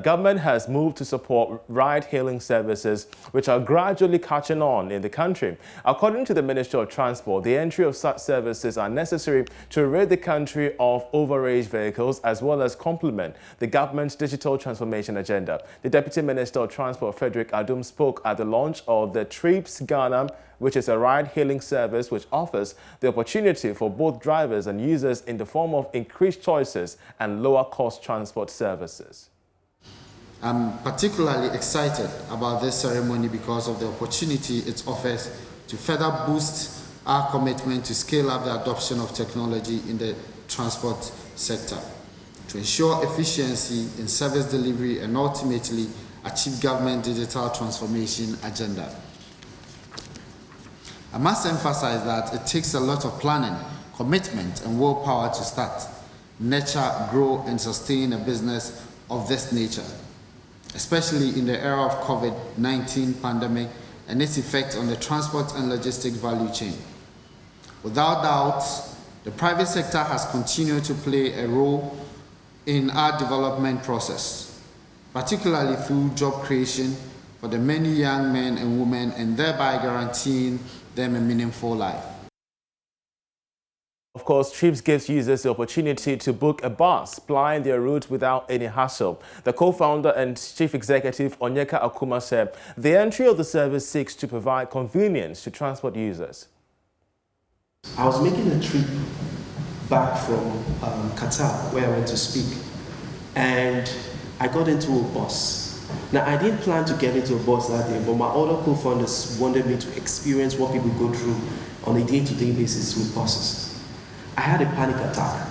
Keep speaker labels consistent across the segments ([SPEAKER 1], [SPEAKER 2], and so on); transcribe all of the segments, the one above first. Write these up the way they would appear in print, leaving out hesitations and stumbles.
[SPEAKER 1] government has moved to support ride-hailing services, which are gradually catching on in the country. According to the Ministry of Transport, the entry of such services are necessary to rid the country of overage vehicles as well as complement the government's digital transformation agenda. The Deputy Minister of Transport, Frederick Adum, spoke at the launch of the Trips Ghana, which is a ride-hailing service which offers the opportunity for both drivers and users in the form of increased choices and lower-cost transport services.
[SPEAKER 2] I'm particularly excited about this ceremony because of the opportunity it offers to further boost our commitment to scale up the adoption of technology in the transport sector, to ensure efficiency in service delivery and ultimately achieve government digital transformation agenda. I must emphasize that it takes a lot of planning, commitment, and willpower to start, nurture, grow, and sustain a business of this nature, especially in the era of COVID-19 pandemic and its effect on the transport and logistics value chain. Without doubt, the private sector has continued to play a role in our development process, particularly through job creation for the many young men and women, and thereby guaranteeing them a meaningful life.
[SPEAKER 1] Of course, Trips gives users the opportunity to book a bus plying their route without any hassle. The co-founder and chief executive, Onyeka Akuma, said the entry of the service seeks to provide convenience to transport users.
[SPEAKER 3] I was making a trip back from Qatar, where I went to speak, and I got into a bus. Now, I didn't plan to get into a bus that day, but my other co-founders wanted me to experience what people go through on a day-to-day basis with buses. I had a panic attack.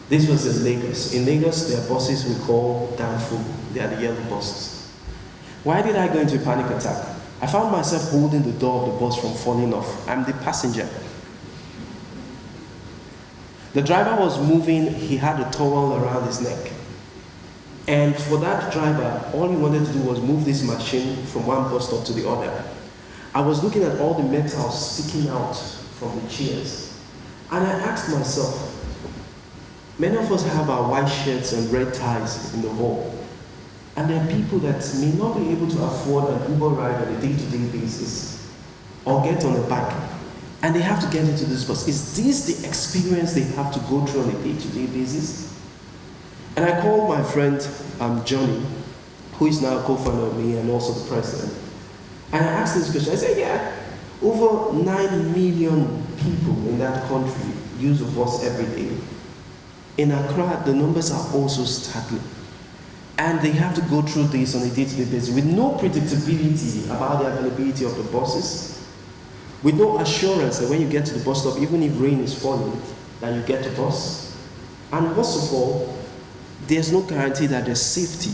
[SPEAKER 3] This was in Lagos. In Lagos, there are buses we call Danfo. They are the yellow buses. Why did I go into a panic attack? I found myself holding the door of the bus from falling off. I'm the passenger. The driver was moving. He had a towel around his neck. And for that driver, all he wanted to do was move this machine from one bus stop to the other. I was looking at all the metal sticking out from the chairs. And I asked myself, many of us have our white shirts and red ties in the hall. And there are people that may not be able to afford an Uber ride on a day-to-day basis or get on a bike. And they have to get into this bus. Is this the experience they have to go through on a day-to-day basis? And I called my friend Johnny, who is now a co-founder of me and also the president. And I asked him this question. I said, yeah, over 9 million people in that country use a bus every day. In Accra, the numbers are also staggering. And they have to go through this on a day-to-day basis with no predictability about the availability of the buses, with no assurance that when you get to the bus stop, even if rain is falling, that you get the bus. And most of all, there's no guarantee that there's safety